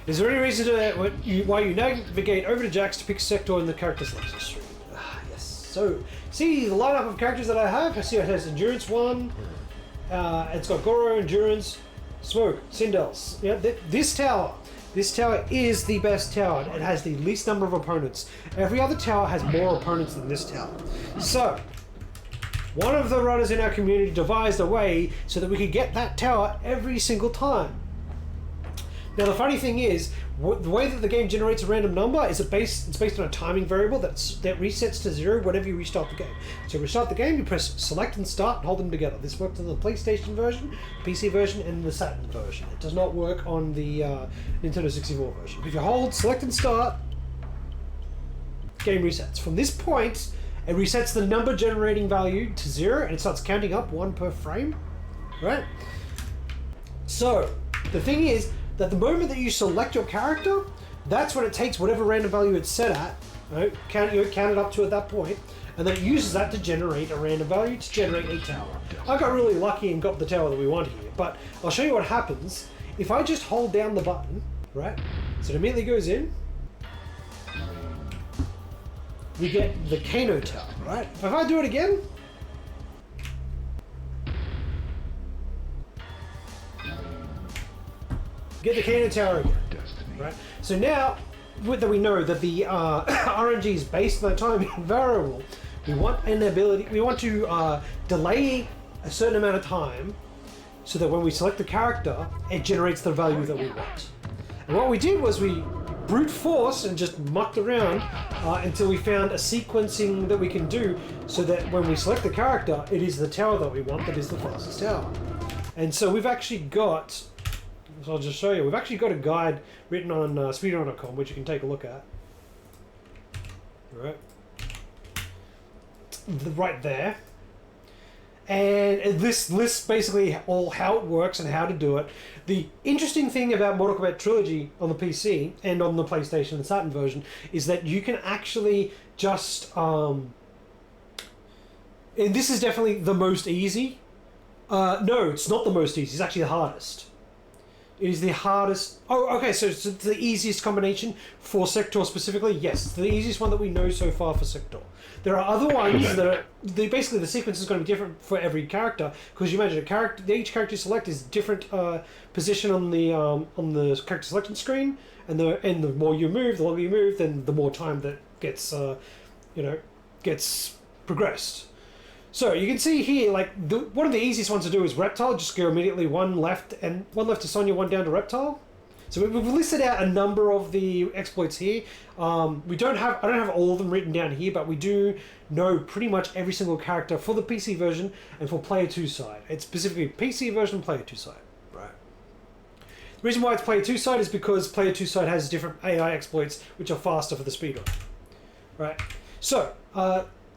Is there any reason why you navigate over to Jax to pick sector in the character selection screen? Yes. So, see the lineup of characters that I have. I see it has Endurance 1. It's got Goro, Endurance, Smoke, Sindels. Yeah, this tower is the best tower. It has the least number of opponents. Every other tower has more opponents than this tower. So, one of the runners in our community devised a way so that we could get that tower every single time. Now the funny thing is, the way that the game generates a random number is it's based on a timing variable that resets to 0 whenever you restart the game. So restart the game, you press select and start and hold them together. This works on the PlayStation version, PC version, and the Saturn version. It does not work on the Nintendo 64 version. If you hold select and start, game resets. From this point, it resets the number generating value to 0 and it starts counting up 1 per frame. Right? So the thing is, that the moment that you select your character, that's when it takes whatever random value it's set at, right? Count it up to at that point, and then it uses that to generate a random value to generate a tower. I got really lucky and got the tower that we want here, but I'll show you what happens if I just hold down the button, right? So it immediately goes in. We get the Kano Tower, right? If I do it again, get the Kano Tower again, right? So now that we know that the RNG is based on the timing variable, we want to delay a certain amount of time so that when we select the character, it generates the value that we want. And what we did was we brute force and just mucked around until we found a sequencing that we can do so that when we select the character, it is the tower that we want that is the fastest tower. And so we've actually got, so I'll just show you, we've actually got a guide written on speedrun.com which you can take a look at. Right there. And this lists basically all how it works and how to do it. The interesting thing about Mortal Kombat Trilogy on the PC and on the PlayStation and Saturn version is that you can actually just and this is definitely the most easy. No, it's not the most easy, it's actually the hardest. It is the hardest. Oh, okay, so it's the easiest combination for Sector specifically? Yes, it's the easiest one that we know so far for Sector. There are other ones that are... basically, the sequence is going to be different for every character, because you imagine each character you select is different position on the character selection screen, and the more you move, the longer you move, then the more time that gets progressed. So you can see here, like one of the easiest ones to do is Reptile. Just go immediately one left to Sonya, one down to Reptile. So we've listed out a number of the exploits here. I don't have all of them written down here, but we do know pretty much every single character for the PC version and for Player 2 side. It's specifically PC version and Player 2 side. Right. The reason why it's Player 2 side is because Player 2 side has different AI exploits which are faster for the speedrun. Right. So.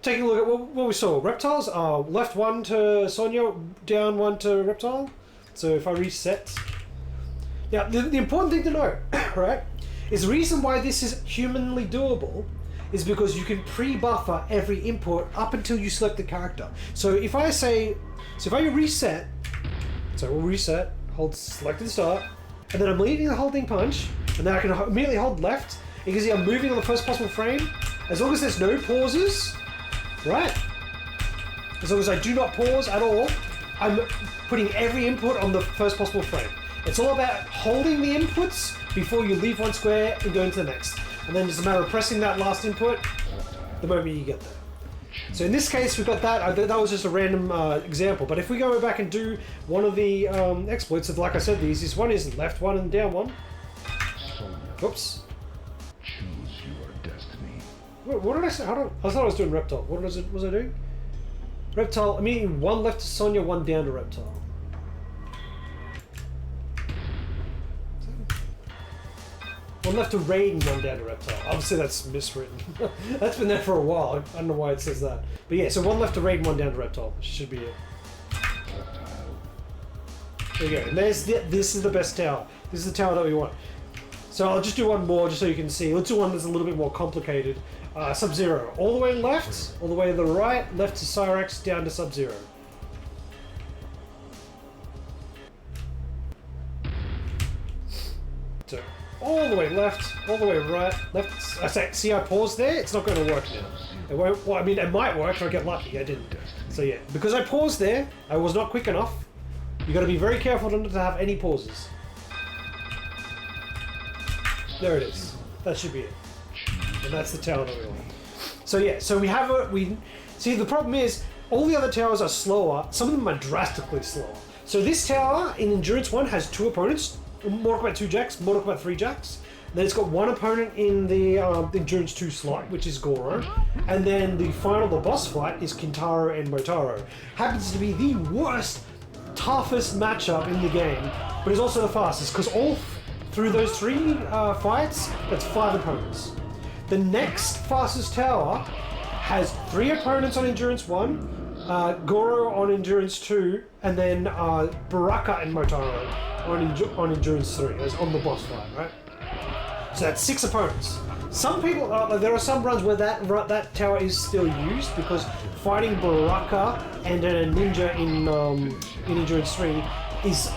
Taking a look at what we saw. Reptiles are left 1 to Sonya, down 1 to Reptile. So if I reset... Now, the important thing to know, right, is the reason why this is humanly doable is because you can pre-buffer every input up until you select the character. So if I reset, so we'll reset, hold select and start, and then I'm leaving the holding punch, and then I can immediately hold left. You can see I'm moving on the first possible frame. As long as there's no pauses, right? As long as I do not pause at all, I'm putting every input on the first possible frame. It's all about holding the inputs before you leave one square and go into the next. And then it's a matter of pressing that last input the moment you get there. So in this case, we've got that. That was just a random example. But if we go back and do one of the exploits, like I said, the easiest one is left 1 and down 1. Oops. What did I say? I thought I was doing Reptile. What was I doing? Reptile, I mean 1 left to Sonya, 1 down to Reptile. One left to Raiden, 1 down to Reptile. Obviously that's miswritten. That's been there for a while. I don't know why it says that. But yeah, so 1 left to Raiden, 1 down to Reptile. Should be it. There you go. And this is the best tower. This is the tower that we want. So I'll just do one more just so you can see. Let's do one that's a little bit more complicated. Sub-Zero. All the way left, all the way to the right, left to Cyrax, down to Sub-Zero. So, all the way left, all the way right, left. I say, see, I paused there. It's not going to work now. It won't. Well, I mean, it might work if I get lucky. I didn't. So yeah, because I paused there, I was not quick enough. You got to be very careful not to have any pauses. There it is. That should be it. And that's the tower that we want. So yeah, so we have see, the problem is all the other towers are slower. Some of them are drastically slower. So this tower in Endurance 1 has 2 opponents. Mortal Kombat 2 Jacks, Mortal Kombat 3 Jacks. Then it's got 1 opponent in the Endurance 2 slot, which is Goro. And then the boss fight is Kintaro and Motaro. Happens to be the worst, toughest matchup in the game, but is also the fastest, because all through those 3 fights, that's 5 opponents. The next fastest tower has 3 opponents on Endurance 1, Goro on Endurance 2, and then Baraka and Motaro on Endurance 3, as on the boss fight, right? So that's 6 opponents. Some people, there are some runs where that tower is still used, because fighting Baraka and a ninja in Endurance 3 is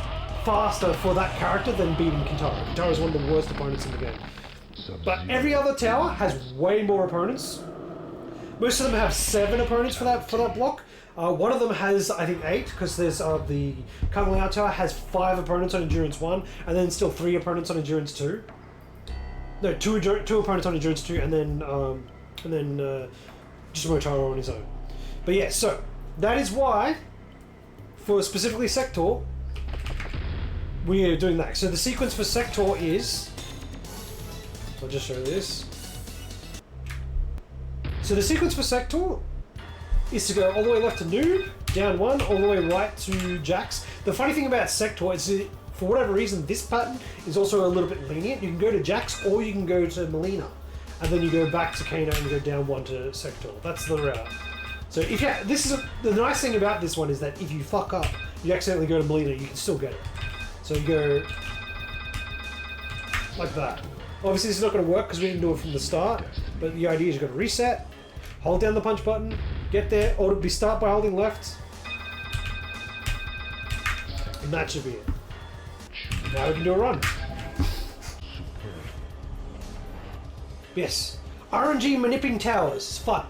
faster for that character than beating Kintaro. Kintaro is one of the worst opponents in the game. But every other tower has way more opponents. Most of them have 7 opponents for that block. One of them has, I think, 8, because there's the Kung Lao Tower has 5 opponents on Endurance 1, and then still 3 opponents on Endurance 2. No, two opponents on Endurance 2, and then just Motaro on his own. But yeah, so that is why, for specifically Sector, we are doing that. So the sequence for Sector is, I'll just show this. So the sequence for Sector is to go all the way left to Noob, down 1, all the way right to Jax. The funny thing about Sector is that, for whatever reason, this pattern is also a little bit lenient. You can go to Jax or you can go to Melina. And then you go back to Kano and go down 1 to Sector. That's the route. So if you, the nice thing about this one is that if you fuck up, you accidentally go to Melina, you can still get it. So you go like that. Obviously this is not going to work because we didn't do it from the start, but the idea is you've got to reset, hold down the punch button, get there, or be start by holding left, and that should be it. Now we can do a run. Yes. RNG manipping towers. It's fun.